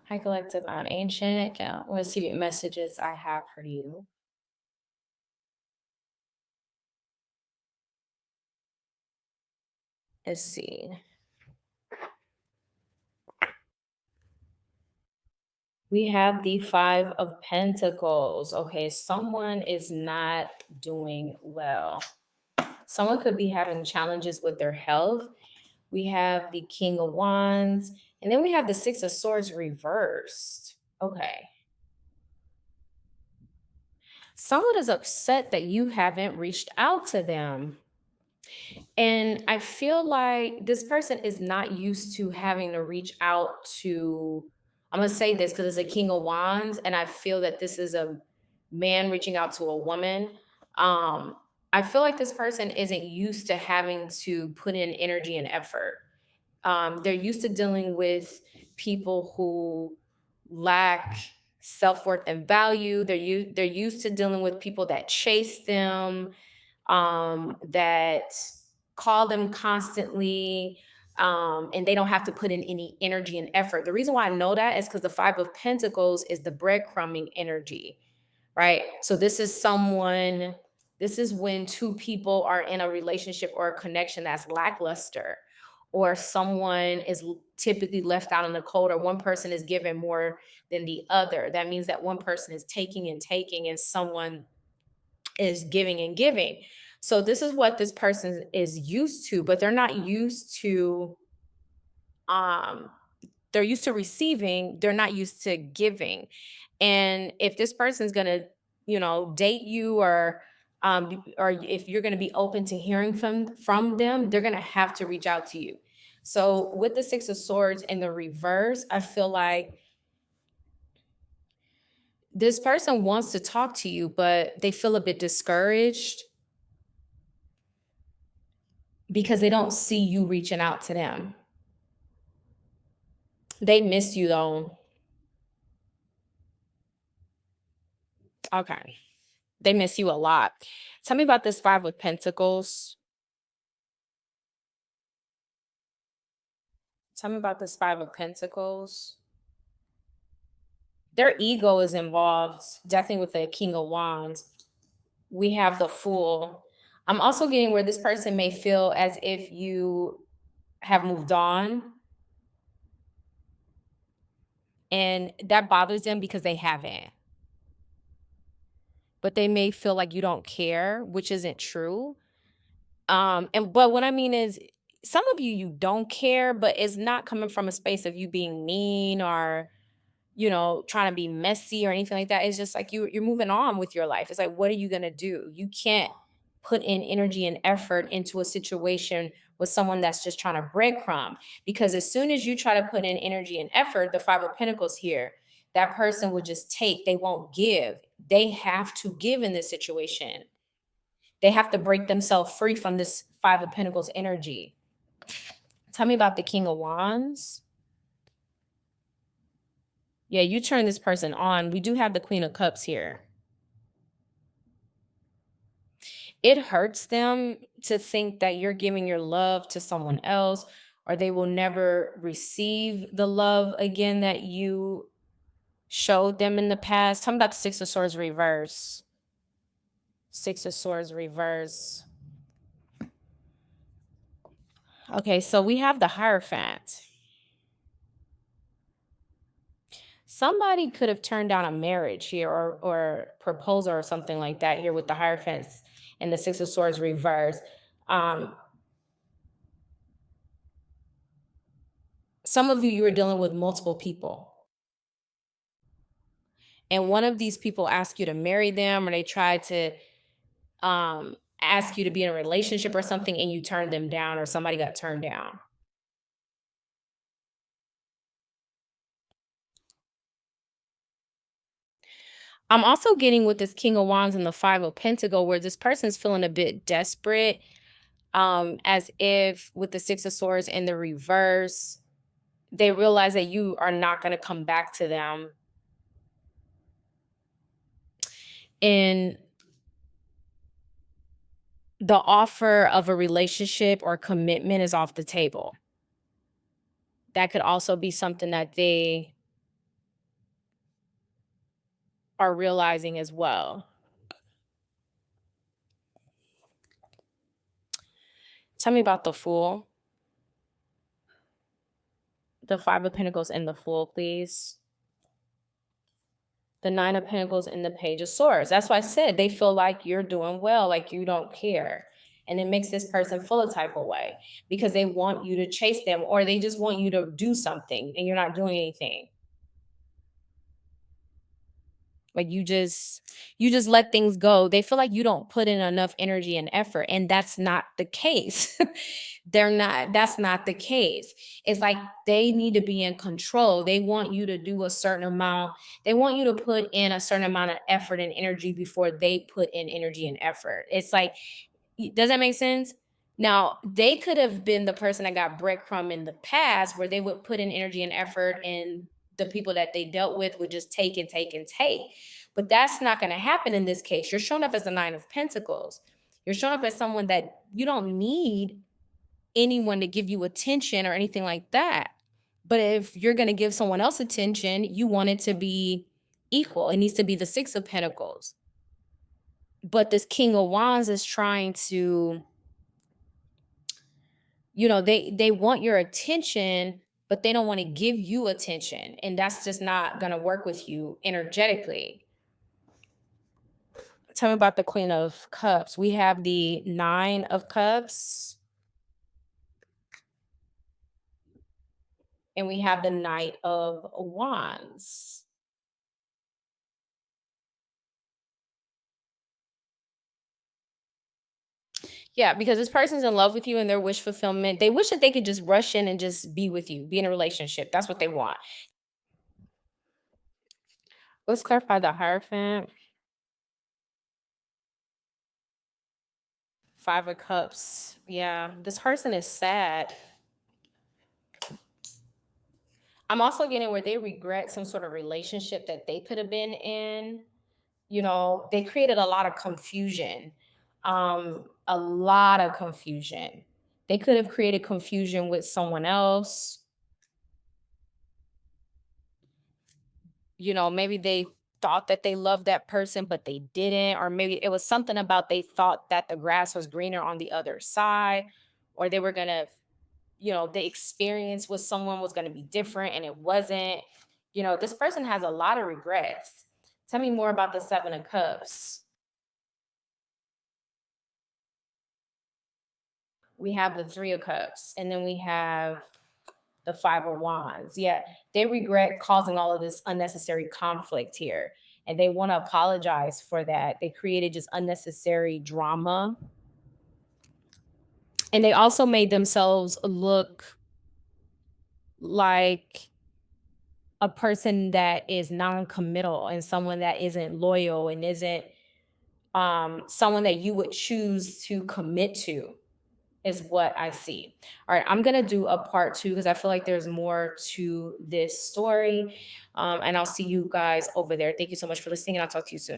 Hi, Collective. I'm Ancient. Let's see what messages I have for you. Let's see. We have the Five of Pentacles. Okay, someone is not doing well. Someone could be having challenges with their health. We have the King of Wands, and then we have the Six of Swords reversed. Okay. Someone is upset that you haven't reached out to them. And I feel like this person is not used to having to reach out to, I'm going to say this because it's a King of Wands, and I feel that this is a man reaching out to a woman. Um, I feel like this person isn't used to having to put in energy and effort. They're used to dealing with people who lack self-worth and value. They're used to dealing with people that chase them, that call them constantly, and they don't have to put in any energy and effort. The reason why I know that is because the Five of Pentacles is the breadcrumbing energy, right? So this is when two people are in a relationship or a connection that's lackluster, or someone is typically left out in the cold, or one person is given more than the other. That means that one person is taking and taking, and someone is giving and giving. So this is what this person is used to, but they're not used to um they're used to receiving, they're not used to giving. And if this person's going to, date you, or if you're going to be open to hearing from them, they're going to have to reach out to you. So with the Six of Swords in the reverse, I feel like this person wants to talk to you, but they feel a bit discouraged because they don't see you reaching out to them. They miss you though. Okay. They miss you a lot. Tell me about this Five of Pentacles. Tell me about this Five of Pentacles. Their ego is involved, definitely with the King of Wands. We have the Fool. I'm also getting where this person may feel as if you have moved on, and that bothers them because they haven't. But they may feel like you don't care, which isn't true. And but what I mean is, some of you don't care, but it's not coming from a space of you being mean, or trying to be messy or anything like that. It's just like you're moving on with your life. It's like, what are you gonna do? You can't put in energy and effort into a situation with someone that's just trying to breadcrumb. Because as soon as you try to put in energy and effort, the Five of Pentacles here, that person will just take, they won't give. They have to give in this situation. They have to break themselves free from this Five of Pentacles energy. Tell me about the King of Wands. Yeah, you turn this person on. We do have the Queen of Cups here. It hurts them to think that you're giving your love to someone else, or they will never receive the love again that you showed them in the past. Tell me about the Six of Swords reverse. Six of Swords reverse. Okay, so we have the Hierophant. Somebody could have turned down a marriage here, or proposal or something like that here with the Hierophants and the Six of Swords reverse. Um, some of you are dealing with multiple people, and one of these people asked you to marry them, or they tried to ask you to be in a relationship or something, and you turned them down, or somebody got turned down. I'm also getting with this King of Wands and the Five of Pentacle, where this person's feeling a bit desperate, as if with the Six of Swords in the reverse, they realize that you are not going to come back to them. And the offer of a relationship or commitment is off the table. That could also be something that they are realizing as well. Tell me about the Fool, the Five of Pentacles and the Fool, please. The Nine of Pentacles and the Page of Swords. That's why I said they feel like you're doing well, like you don't care. And it makes this person feel a type of way because they want you to chase them or they just want you to do something and you're not doing anything. Like you just let things go. They feel like you don't put in enough energy and effort, and that's not the case. That's not the case. It's like they need to be in control. They want you to do a certain amount. They want you to put in a certain amount of effort and energy before they put in energy and effort. It's like, does that make sense? Now, they could have been the person that got breadcrumb in the past where they would put in energy and effort and the people that they dealt with would just take and take and take. But that's not going to happen in this case. You're showing up as the Nine of Pentacles. You're showing up as someone that you don't need anyone to give you attention or anything like that. But if you're going to give someone else attention, you want it to be equal. It needs to be the Six of Pentacles. But this King of Wands is trying to, they want your attention, but they don't want to give you attention, and that's just not going to work with you energetically. Tell me about the Queen of Cups. We have the Nine of Cups and we have the Knight of Wands. Yeah, because this person's in love with you and their wish fulfillment. They wish that they could just rush in and just be with you, be in a relationship. That's what they want. Let's clarify the Hierophant. Five of Cups. Yeah, this person is sad. I'm also getting where they regret some sort of relationship that they could have been in. They created a lot of confusion. A lot of confusion. They could have created confusion with someone else. Maybe they thought that they loved that person, but they didn't. Or maybe it was something about they thought that the grass was greener on the other side, or they were going to, the experience with someone was going to be different and it wasn't. This person has a lot of regrets. Tell me more about the Seven of Cups. We have the Three of Cups, and then we have the Five of Wands. Yeah, they regret causing all of this unnecessary conflict here, and they want to apologize for that. They created just unnecessary drama, and they also made themselves look like a person that is non-committal and someone that isn't loyal and isn't someone that you would choose to commit to, is what I see. All right, I'm gonna do a part two because I feel like there's more to this story. And I'll see you guys over there. Thank you so much for listening, and I'll talk to you soon.